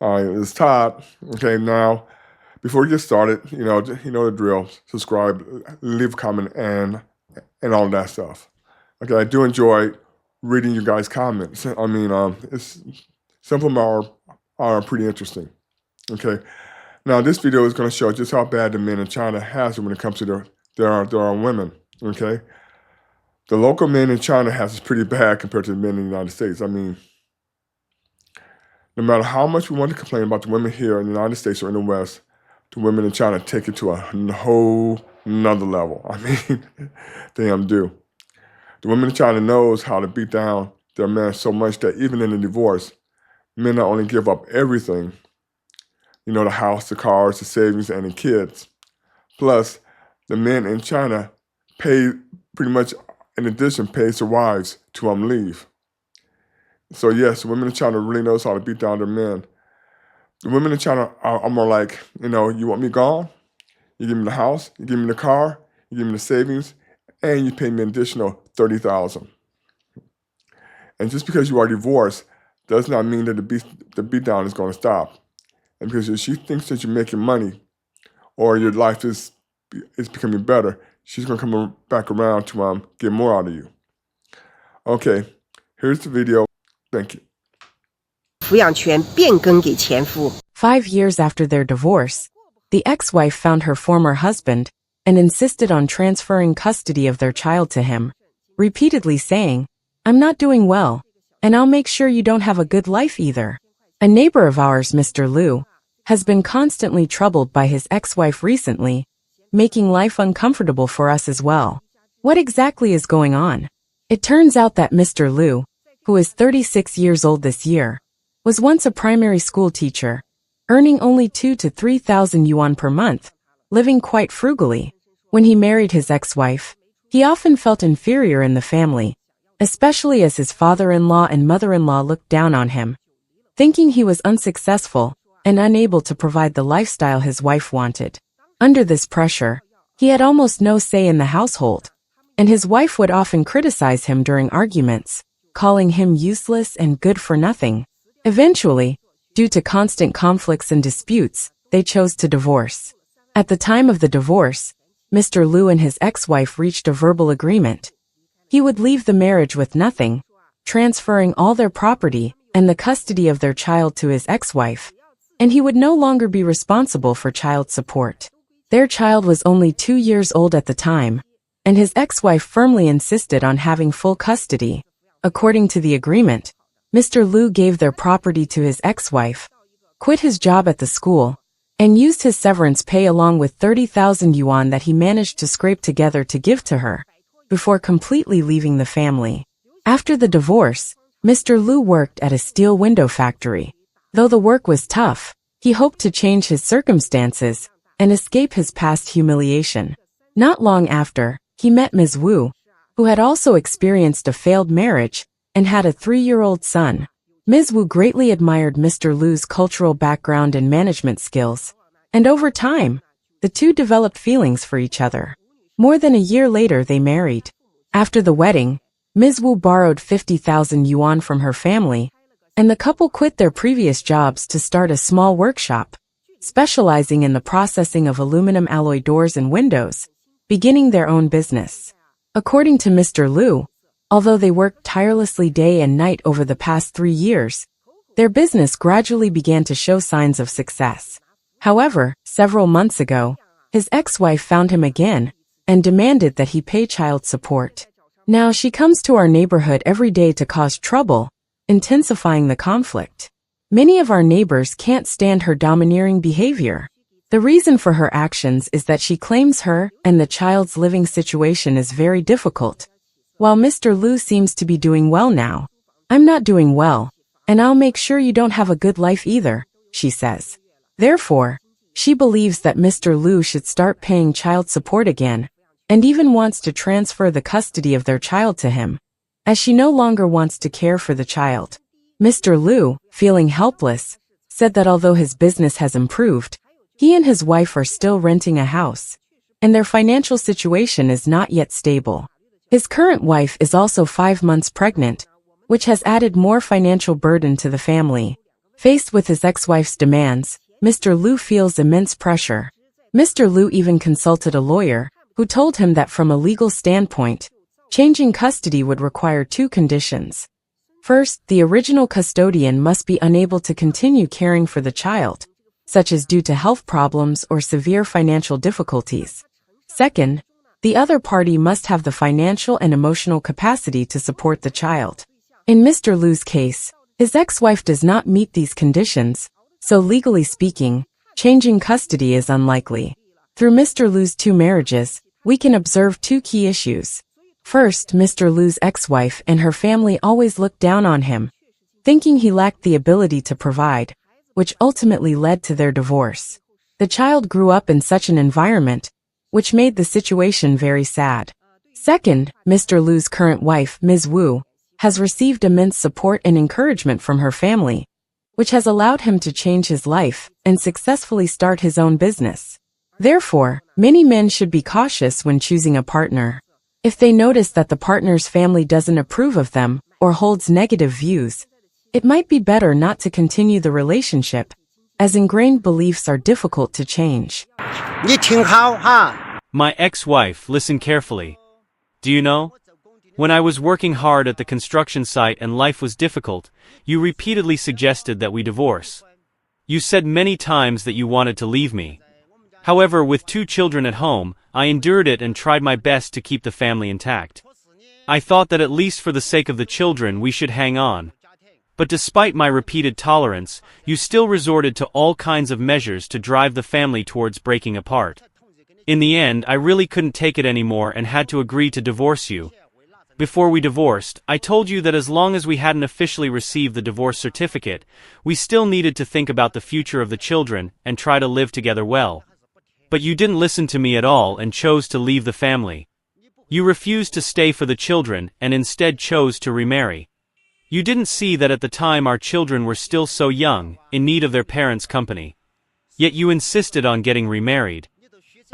It's Todd. Okay, now before we get started, you know the drill. Subscribe, leave a comment, and all that stuff. Okay, I do enjoy reading you guys' comments. I mean, it's some of them are pretty interesting. Okay, now this video is going to show just how bad the men in China has it when it comes to their women. Okay, the local men in China has it pretty bad compared to the men in the United States. I mean, no matter how much we want to complain about the women here in the United States or in the West, the women in China take it to a whole nother level. I mean, they do. The women in China knows how to beat down their men so much that even in a divorce, men not only give up everything, the house, the cars, the savings, and the kids. Plus, the men in China pay pretty much, in addition, pays their wives to leave. So yes, the women in China really knows how to beat down their men. The women in China are more like, you want me gone? You give me the house, you give me the car, you give me the savings, and you pay me an additional $30,000. And just because you are divorced does not mean that the beat down is going to stop. And because if she thinks that you're making money or your life is becoming better, she's going to come back around to get more out of you. Okay, here's the video. Thank you. 抚养权变更给前夫。 5 years after their divorce, the ex-wife found her former husband and insisted on transferring custody of their child to him, repeatedly saying, "I'm not doing well, and I'll make sure you don't have a good life either." A neighbor of ours, Mr. Liu, has been constantly troubled by his ex-wife recently, making life uncomfortable for us as well. What exactly is going on? It turns out that Mr. Liu, who is 36 years old this year, was once a primary school teacher, earning only 2,000 to 3,000 yuan per month, living quite frugally. When he married his ex-wife, he often felt inferior in the family, especially as his father-in-law and mother-in-law looked down on him. Thinking he was unsuccessful and unable to provide the lifestyle his wife wanted. Under this pressure, he had almost no say in the household, and his wife would often criticize him during arguments, calling him useless and good for nothing. Eventually, due to constant conflicts and disputes, they chose to divorce. At the time of the divorce, Mr. Liu and his ex-wife reached a verbal agreement. He would leave the marriage with nothing, transferring all their property and the custody of their child to his ex-wife, and he would no longer be responsible for child support. Their child was only 2 years old at the time, and his ex-wife firmly insisted on having full custody. According to the agreement, Mr. Liu gave their property to his ex-wife, quit his job at the school, and used his severance pay along with 30,000 yuan that he managed to scrape together to give to her, before completely leaving the family. After the divorce, Mr. Liu worked at a steel window factory. Though the work was tough, he hoped to change his circumstances and escape his past humiliation. Not long after, he met Ms. Wu, who had also experienced a failed marriage and had a 3-year-old son. Ms. Wu greatly admired Mr. Liu's cultural background and management skills, and over time, the two developed feelings for each other. More than a year later, they married. After the wedding, Ms. Wu borrowed 50,000 yuan from her family, and the couple quit their previous jobs to start a small workshop, specializing in the processing of aluminum alloy doors and windows, beginning their own business. According to Mr. Liu, although they worked tirelessly day and night over the past 3 years, their business gradually began to show signs of success. However, several months ago, his ex-wife found him again and demanded that he pay child support. Now she comes to our neighborhood every day to cause trouble, intensifying the conflict. Many of our neighbors can't stand her domineering behavior. The reason for her actions is that she claims her and the child's living situation is very difficult. While Mr. Liu seems to be doing well now, "I'm not doing well, and I'll make sure you don't have a good life either," she says. Therefore, she believes that Mr. Liu should start paying child support again, and even wants to transfer the custody of their child to him, as she no longer wants to care for the child. Mr. Liu, feeling helpless, said that although his business has improved, he and his wife are still renting a house, and their financial situation is not yet stable. His current wife is also 5 months pregnant, which has added more financial burden to the family. Faced with his ex-wife's demands, Mr. Liu feels immense pressure. Mr. Liu even consulted a lawyer, who told him that from a legal standpoint, changing custody would require two conditions. First, the original custodian must be unable to continue caring for the child, such as due to health problems or severe financial difficulties. Second, the other party must have the financial and emotional capacity to support the child. In Mr. Liu's case, his ex-wife does not meet these conditions, so legally speaking, changing custody is unlikely. Through Mr. Liu's two marriages, we can observe two key issues. First, Mr. Liu's ex-wife and her family always looked down on him, thinking he lacked the ability to provide, which ultimately led to their divorce. The child grew up in such an environment, which made the situation very sad. Second, Mr. Liu's current wife, Ms. Wu, has received immense support and encouragement from her family, which has allowed him to change his life and successfully start his own business. Therefore, many men should be cautious when choosing a partner. If they notice that the partner's family doesn't approve of them or holds negative views, it might be better not to continue the relationship, as ingrained beliefs are difficult to change. My ex-wife, listen carefully. Do you know? When I was working hard at the construction site and life was difficult, you repeatedly suggested that we divorce. You said many times that you wanted to leave me. However, with two children at home, I endured it and tried my best to keep the family intact. I thought that at least for the sake of the children we should hang on. But despite my repeated tolerance, you still resorted to all kinds of measures to drive the family towards breaking apart. In the end, I really couldn't take it anymore and had to agree to divorce you. Before we divorced, I told you that as long as we hadn't officially received the divorce certificate, we still needed to think about the future of the children and try to live together well. But you didn't listen to me at all and chose to leave the family. You refused to stay for the children and instead chose to remarry. You didn't see that at the time our children were still so young, in need of their parents' company. Yet you insisted on getting remarried.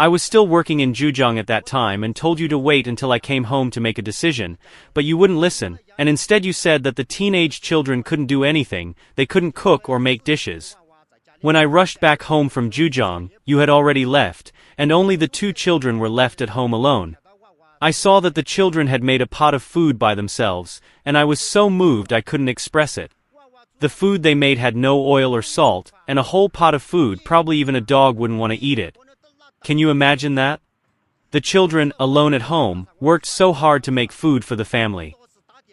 I was still working in Zhejiang at that time and told you to wait until I came home to make a decision, but you wouldn't listen, and instead you said that the teenage children couldn't do anything, they couldn't cook or make dishes. When I rushed back home from Zhejiang, you had already left, and only the two children were left at home alone. I saw that the children had made a pot of food by themselves, and I was so moved I couldn't express it. The food they made had no oil or salt, and a whole pot of food, probably even a dog wouldn't want to eat it. Can you imagine that? The children, alone at home, worked so hard to make food for the family.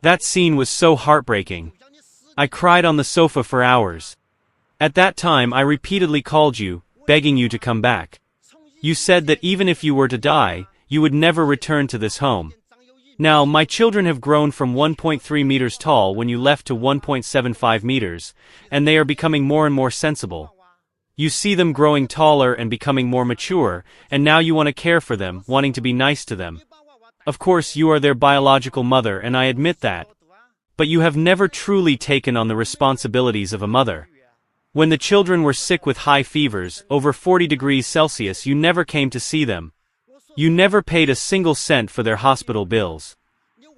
That scene was so heartbreaking. I cried on the sofa for hours. At that time I repeatedly called you, begging you to come back. You said that even if you were to die, you would never return to this home. Now, my children have grown from 1.3 meters tall when you left to 1.75 meters, and they are becoming more and more sensible. You see them growing taller and becoming more mature, and now you want to care for them, wanting to be nice to them. Of course, you are their biological mother, and I admit that. But you have never truly taken on the responsibilities of a mother. When the children were sick with high fevers, over 40 degrees Celsius, you never came to see them. You never paid a single cent for their hospital bills.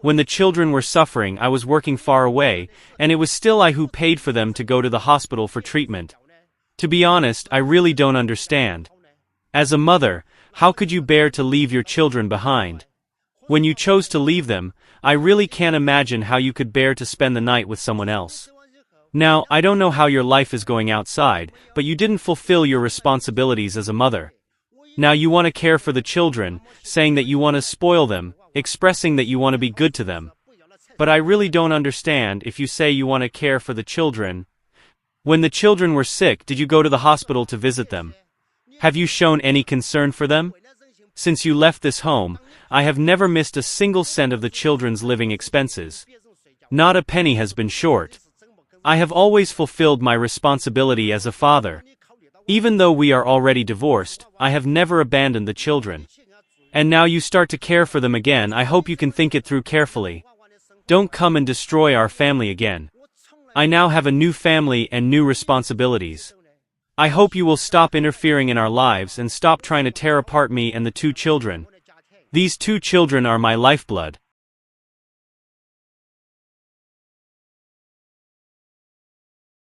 When the children were suffering, I was working far away, and it was still I who paid for them to go to the hospital for treatment. To be honest, I really don't understand. As a mother, how could you bear to leave your children behind? When you chose to leave them, I really can't imagine how you could bear to spend the night with someone else. Now, I don't know how your life is going outside, but you didn't fulfill your responsibilities as a mother. Now you want to care for the children, saying that you want to spoil them, expressing that you want to be good to them. But I really don't understand if you say you want to care for the children. When the children were sick, did you go to the hospital to visit them? Have you shown any concern for them? Since you left this home, I have never missed a single cent of the children's living expenses. Not a penny has been short. I have always fulfilled my responsibility as a father. Even though we are already divorced, I have never abandoned the children. And now you start to care for them again. I hope you can think it through carefully. Don't come and destroy our family again. I now have a new family and new responsibilities. I hope you will stop interfering in our lives and stop trying to tear apart me and the two children. These two children are my lifeblood.